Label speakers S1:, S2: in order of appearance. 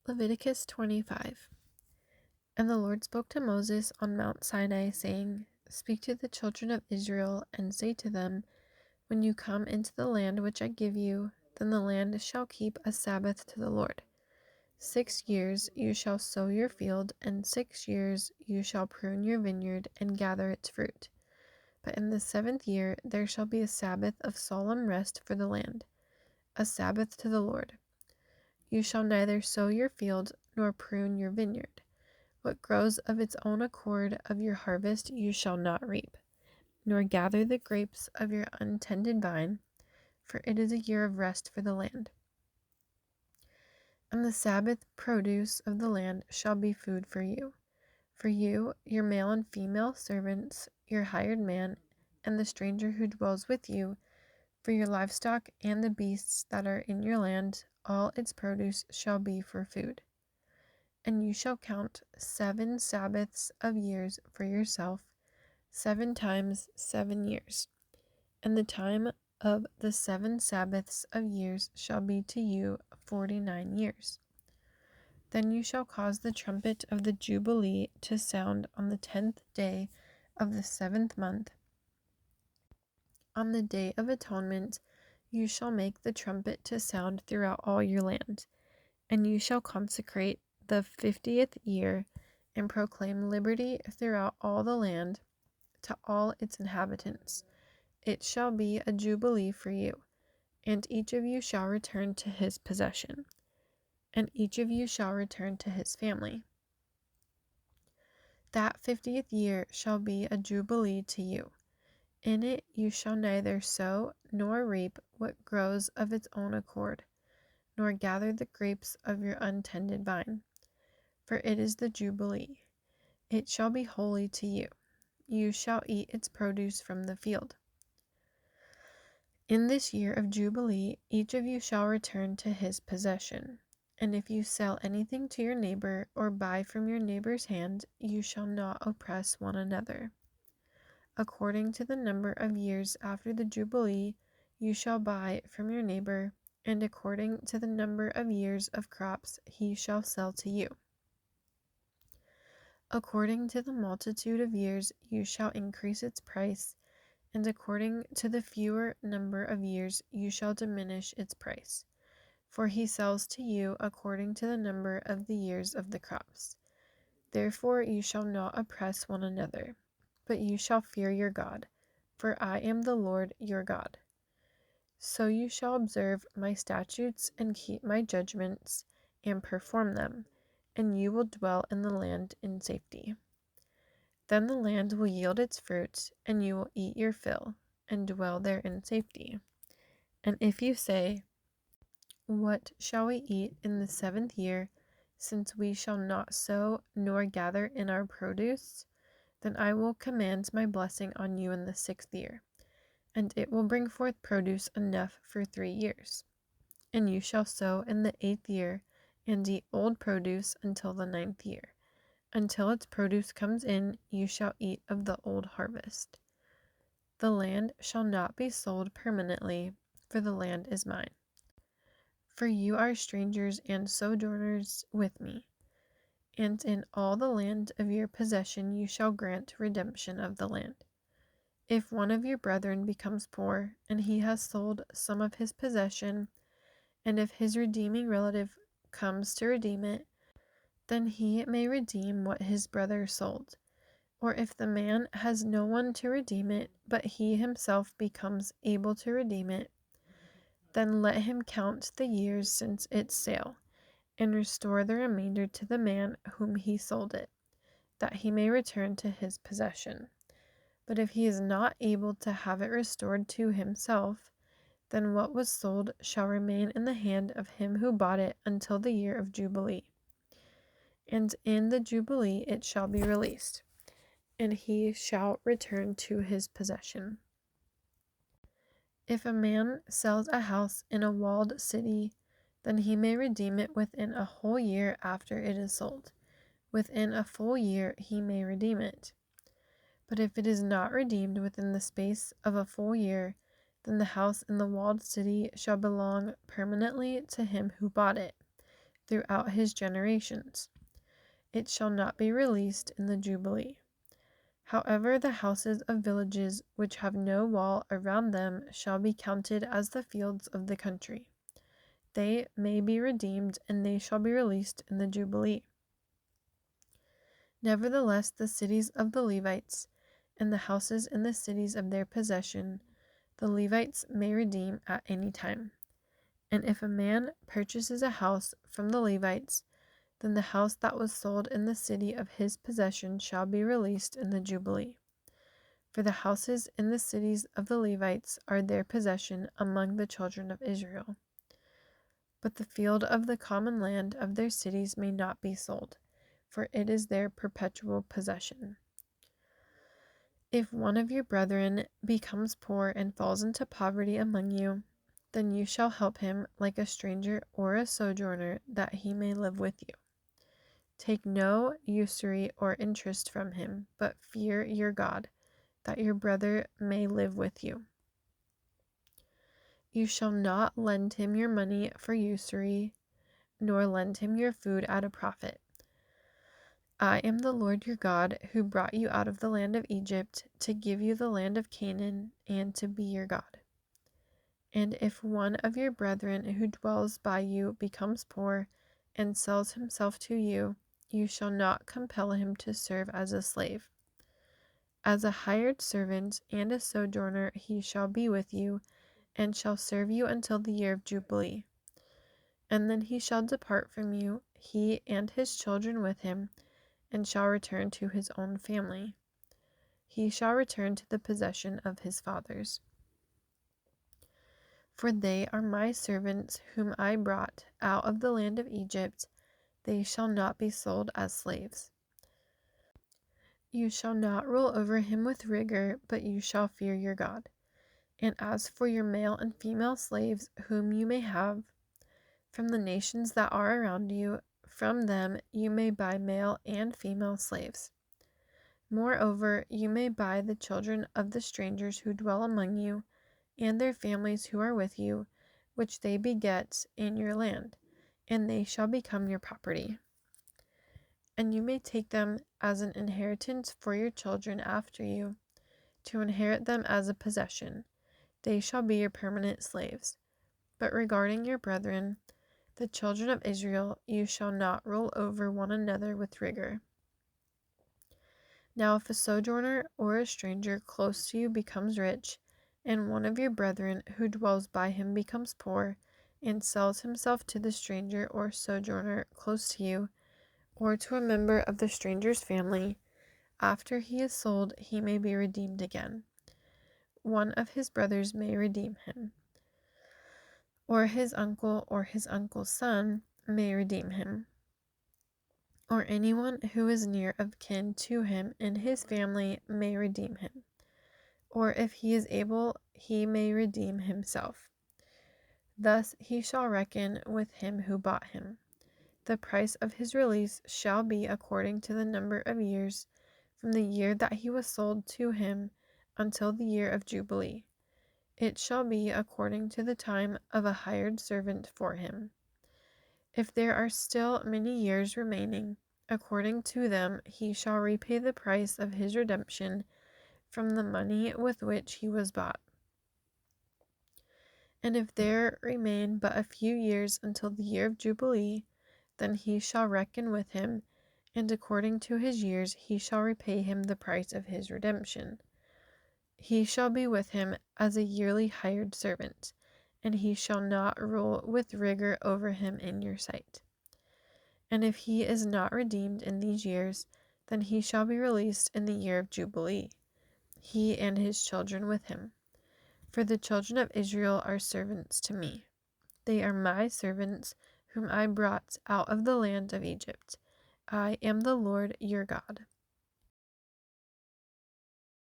S1: Leviticus 25. And the Lord spoke to Moses on Mount Sinai, saying, Speak to the children of Israel, and say to them, When you come into the land which I give you, then the land shall keep a Sabbath to the Lord. 6 years you shall sow your field, and 6 years you shall prune your vineyard and gather its fruit. But in the 7th year there shall be a Sabbath of solemn rest for the land, a Sabbath to the Lord. You shall neither sow your field nor prune your vineyard. What grows of its own accord of your harvest you shall not reap, nor gather the grapes of your untended vine, for it is a year of rest for the land. And the Sabbath produce of the land shall be food for you, your male and female servants, your hired man, and the stranger who dwells with you, for your livestock and the beasts that are in your land, all its produce shall be for food. And you shall count 7 Sabbaths of years for yourself, 7 times 7 years. And the time of the 7 Sabbaths of years shall be to you 49 years. Then you shall cause the trumpet of the Jubilee to sound on the 10th day of the 7th month. On the Day of Atonement you shall make the trumpet to sound throughout all your land, and you shall consecrate the 50th year, and proclaim liberty throughout all the land to all its inhabitants. It shall be a jubilee for you, and each of you shall return to his possession, and each of you shall return to his family. That 50th year shall be a jubilee to you. In it you shall neither sow nor reap what grows of its own accord, nor gather the grapes of your untended vine, for it is the jubilee. It shall be holy to you. You shall eat its produce from the field. In this year of Jubilee, each of you shall return to his possession. And if you sell anything to your neighbor, or buy from your neighbor's hand, you shall not oppress one another. According to the number of years after the Jubilee, you shall buy from your neighbor, and according to the number of years of crops he shall sell to you. According to the multitude of years you shall increase its price, and according to the fewer number of years you shall diminish its price. For he sells to you according to the number of the years of the crops. Therefore you shall not oppress one another, but you shall fear your God, for I am the Lord your God. So you shall observe my statutes and keep my judgments and perform them, and you will dwell in the land in safety. Then the land will yield its fruit, and you will eat your fill, and dwell there in safety. And if you say, What shall we eat in the 7th year, since we shall not sow nor gather in our produce? Then I will command my blessing on you in the 6th year, and it will bring forth produce enough for 3 years. And you shall sow in the 8th year, and eat old produce until the 9th year. Until its produce comes in, you shall eat of the old harvest. The land shall not be sold permanently, for the land is mine. For you are strangers and sojourners with me, and in all the land of your possession you shall grant redemption of the land. If one of your brethren becomes poor, and he has sold some of his possession, and if his redeeming relative comes to redeem it, then he may redeem what his brother sold. Or if the man has no one to redeem it, but he himself becomes able to redeem it, then let him count the years since its sale, and restore the remainder to the man whom he sold it, that he may return to his possession. But if he is not able to have it restored to himself, then what was sold shall remain in the hand of him who bought it until the year of Jubilee. And in the Jubilee it shall be released, and he shall return to his possession. If a man sells a house in a walled city, then he may redeem it within a whole year after it is sold. Within a full year he may redeem it. But if it is not redeemed within the space of a full year, then the house in the walled city shall belong permanently to him who bought it, throughout his generations. It shall not be released in the Jubilee. However, the houses of villages which have no wall around them shall be counted as the fields of the country. They may be redeemed, and they shall be released in the Jubilee. Nevertheless, the cities of the Levites, and the houses in the cities of their possession, the Levites may redeem at any time. And if a man purchases a house from the Levites, then the house that was sold in the city of his possession shall be released in the Jubilee. For the houses in the cities of the Levites are their possession among the children of Israel. But the field of the common land of their cities may not be sold, for it is their perpetual possession. If one of your brethren becomes poor and falls into poverty among you, then you shall help him like a stranger or a sojourner, that he may live with you. Take no usury or interest from him, but fear your God, that your brother may live with you. You shall not lend him your money for usury, nor lend him your food at a profit. I am the Lord your God, who brought you out of the land of Egypt, to give you the land of Canaan, and to be your God. And if one of your brethren who dwells by you becomes poor, and sells himself to you, you shall not compel him to serve as a slave. As a hired servant and a sojourner he shall be with you, and shall serve you until the year of Jubilee. And then he shall depart from you, he and his children with him, and shall return to his own family. He shall return to the possession of his fathers. For they are my servants whom I brought out of the land of Egypt. They shall not be sold as slaves. You shall not rule over him with rigor, but you shall fear your God. And as for your male and female slaves whom you may have from the nations that are around you, from them you may buy male and female slaves. Moreover, you may buy the children of the strangers who dwell among you, and their families who are with you, which they beget in your land, and they shall become your property. And you may take them as an inheritance for your children after you, to inherit them as a possession. They shall be your permanent slaves. But regarding your brethren, the children of Israel, you shall not rule over one another with rigor. Now if a sojourner or a stranger close to you becomes rich, and one of your brethren who dwells by him becomes poor, and sells himself to the stranger or sojourner close to you, or to a member of the stranger's family, after he is sold he may be redeemed again. One of his brothers may redeem him, or his uncle or his uncle's son may redeem him, or anyone who is near of kin to him in his family may redeem him, or if he is able, he may redeem himself. Thus he shall reckon with him who bought him. The price of his release shall be according to the number of years, from the year that he was sold to him until the year of Jubilee. It shall be according to the time of a hired servant for him. If there are still many years remaining, according to them he shall repay the price of his redemption from the money with which he was bought. And if there remain but a few years until the year of Jubilee, then he shall reckon with him, and according to his years he shall repay him the price of his redemption. He shall be with him as a yearly hired servant, and he shall not rule with rigor over him in your sight. And if he is not redeemed in these years, then he shall be released in the year of Jubilee, he and his children with him. For the children of Israel are servants to me. They are my servants, whom I brought out of the land of Egypt. I am the Lord your God.